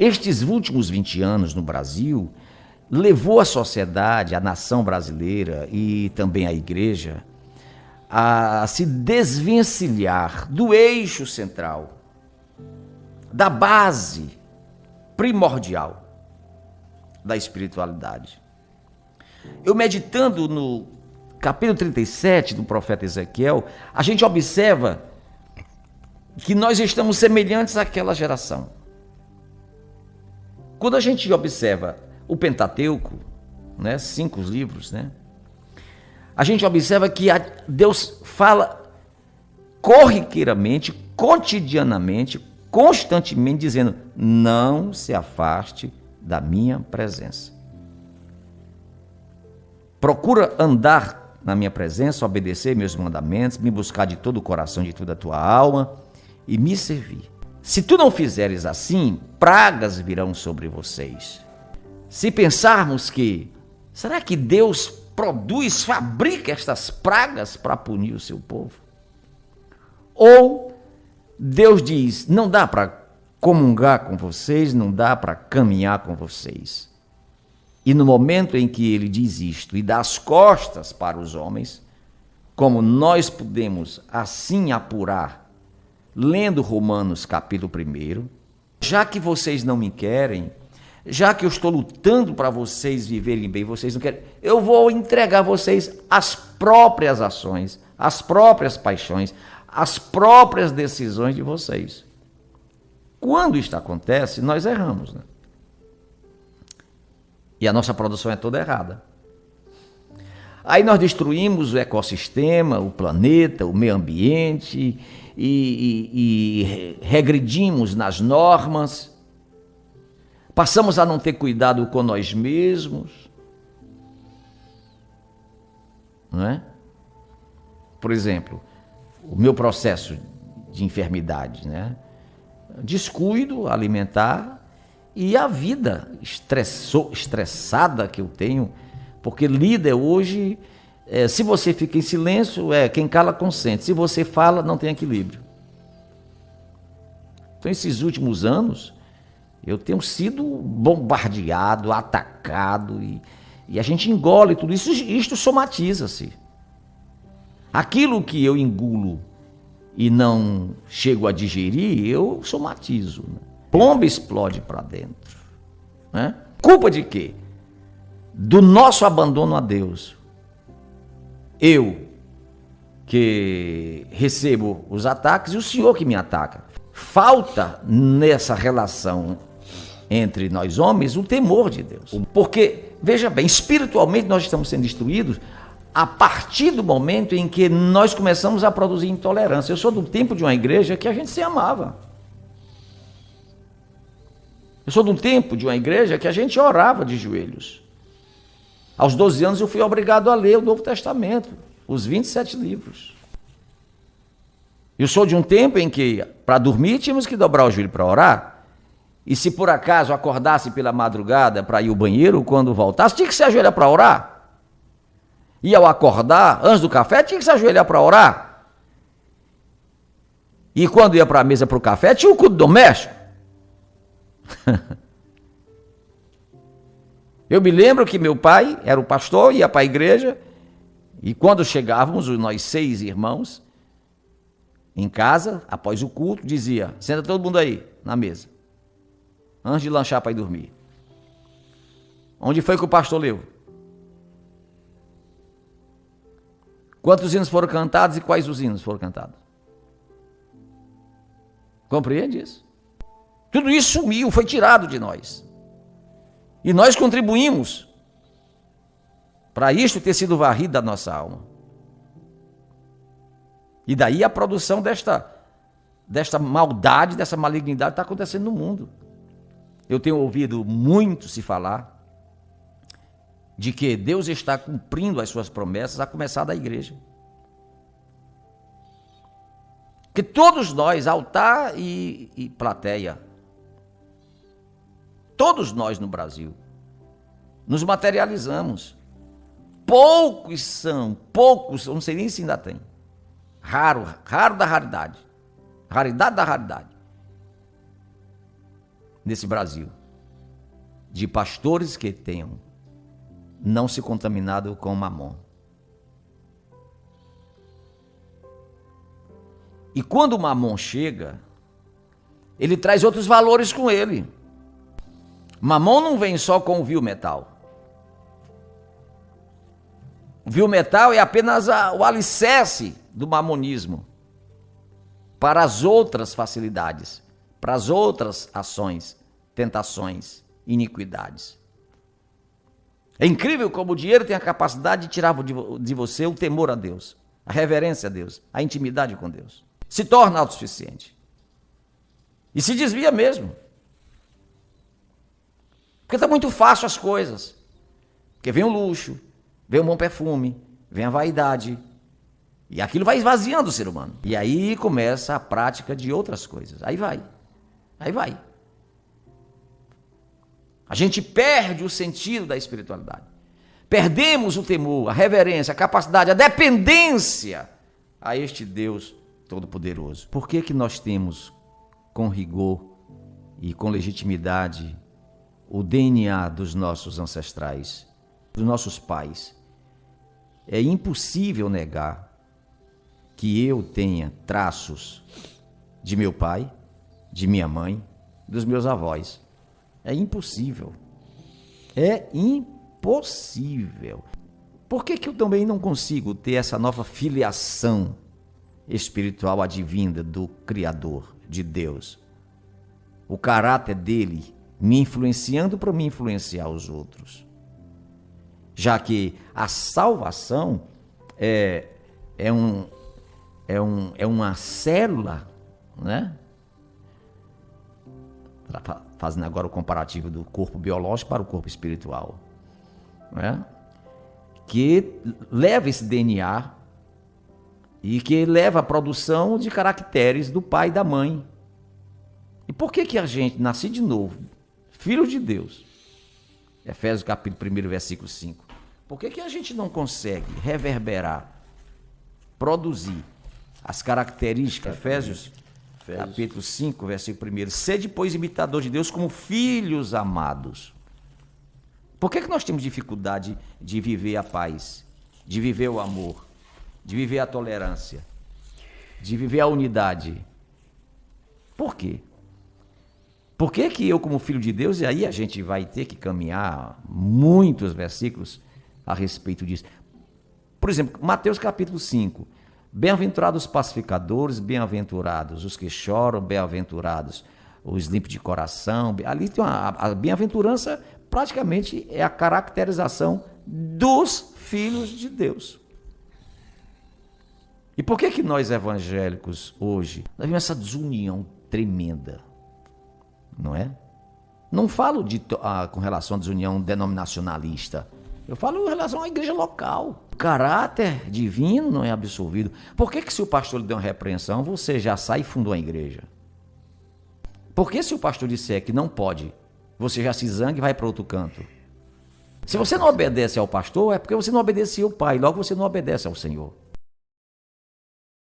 Estes últimos 20 anos no Brasil levou a sociedade, a nação brasileira e também a igreja a se desvencilhar do eixo central, da base primordial da espiritualidade. Eu meditando no capítulo 37 do profeta Ezequiel, a gente observa que nós estamos semelhantes àquela geração. Quando a gente observa o Pentateuco, né, 5 livros, né, a gente observa que Deus fala corriqueiramente, cotidianamente, constantemente, dizendo: não se afaste da minha presença. Procura andar na minha presença, obedecer meus mandamentos, me buscar de todo o coração, de toda a tua alma e me servir. Se tu não fizeres assim, pragas virão sobre vocês. Se pensarmos que, será que Deus produz, fabrica estas pragas para punir o seu povo? Ou Deus diz: não dá para comungar com vocês, não dá para caminhar com vocês. E no momento em que ele diz isto e dá as costas para os homens, como nós podemos assim apurar, lendo Romanos capítulo 1, já que vocês não me querem, já que eu estou lutando para vocês viverem bem, vocês não querem, eu vou entregar vocês as próprias ações, as próprias paixões, as próprias decisões de vocês. Quando isto acontece, nós erramos, né? E a nossa produção é toda errada. Aí nós destruímos o ecossistema, o planeta, o meio ambiente e regredimos nas normas. Passamos a não ter cuidado com nós mesmos. Não é? Por exemplo, o meu processo de enfermidade, né? Descuido alimentar e a vida estressada que eu tenho, porque líder hoje, se você fica em silêncio, quem cala consente. Se você fala, não tem equilíbrio. Então, esses últimos anos, eu tenho sido bombardeado, atacado, e a gente engole tudo isso, isto somatiza-se. Aquilo que eu engulo e não chego a digerir, eu somatizo. Né? Plomba explode para dentro. Né? Culpa de quê? Do nosso abandono a Deus. Eu que recebo os ataques e o Senhor que me ataca. Falta nessa relação entre nós homens o temor de Deus. Porque, veja bem, espiritualmente nós estamos sendo destruídos a partir do momento em que nós começamos a produzir intolerância. Eu sou do tempo de uma igreja que a gente se amava. Eu sou de um tempo de uma igreja que a gente orava de joelhos. Aos 12 anos eu fui obrigado a ler o Novo Testamento, os 27 livros. Eu sou de um tempo em que, para dormir, tínhamos que dobrar o joelho para orar. E se por acaso acordasse pela madrugada para ir ao banheiro, quando voltasse, tinha que se ajoelhar para orar. E ao acordar, antes do café, tinha que se ajoelhar para orar. E quando ia para a mesa para o café, tinha o culto doméstico. Eu me lembro que meu pai era o pastor, ia para a igreja, e quando chegávamos, nós 6 irmãos, em casa, após o culto, dizia: senta todo mundo aí, na mesa, antes de lanchar para ir dormir. Onde foi que o pastor leu? Quantos hinos foram cantados e quais os hinos foram cantados? Compreende isso? Tudo isso sumiu, foi tirado de nós. E nós contribuímos para isto ter sido varrido da nossa alma. E daí a produção desta maldade, dessa malignidade está acontecendo no mundo. Eu tenho ouvido muito se falar de que Deus está cumprindo as suas promessas, a começar da igreja. Que todos nós, altar e plateia, todos nós no Brasil, nos materializamos. Poucos, eu não sei nem se ainda tem. Raro da raridade. Raridade da raridade. nesse Brasil, de pastores que tenham não se contaminado com mamon. E quando o mamon chega, ele traz outros valores com ele. Mamon não vem só com o vil metal. O vil metal é apenas o alicerce do mamonismo para as outras facilidades, para as outras ações, tentações, iniquidades. É incrível como o dinheiro tem a capacidade de tirar de você o temor a Deus, a reverência a Deus, a intimidade com Deus. Se torna autossuficiente. E se desvia mesmo. Porque está muito fácil as coisas. Porque vem o luxo, vem o bom perfume, vem a vaidade. E aquilo vai esvaziando o ser humano. E aí começa a prática de outras coisas. Aí vai. A gente perde o sentido da espiritualidade. Perdemos o temor, a reverência, a capacidade, a dependência a este Deus Todo-Poderoso. Por que que nós temos com rigor e com legitimidade o DNA dos nossos ancestrais, dos nossos pais? É impossível negar que eu tenha traços de meu pai, de minha mãe, dos meus avós. É impossível. É impossível. Por que que eu também não consigo ter essa nova filiação espiritual advinda do Criador, de Deus? O caráter dele me influenciando para me influenciar os outros. Já que a salvação é uma célula, né? Fazendo agora o comparativo do corpo biológico para o corpo espiritual, né? Que leva esse DNA e que leva a produção de caracteres do pai e da mãe. E por que que a gente, nasce de novo, filho de Deus, Efésios capítulo 1, versículo 5, por que que a gente não consegue reverberar, produzir as características, Efésios capítulo 5, versículo 1, sede, pois, imitador de Deus como filhos amados. Por que que nós temos dificuldade de viver a paz, de viver o amor, de viver a tolerância, de viver a unidade? Por quê? Por que que eu, como filho de Deus, e aí a gente vai ter que caminhar muitos versículos a respeito disso. Por exemplo, Mateus capítulo 5, bem-aventurados os pacificadores, bem-aventurados os que choram, bem-aventurados os limpos de coração. Ali tem a bem-aventurança, praticamente é a caracterização dos filhos de Deus. E por que que nós evangélicos hoje, nós vemos essa desunião tremenda, não é? Não falo com relação à desunião denominacionalista, eu falo em relação à igreja local. O caráter divino não é absolvido. Por que que se o pastor lhe der uma repreensão, você já sai e fundou a igreja? Por que se o pastor disser que não pode, você já se zanga e vai para outro canto? Se você não obedece ao pastor, é porque você não obedece ao Pai, logo você não obedece ao Senhor.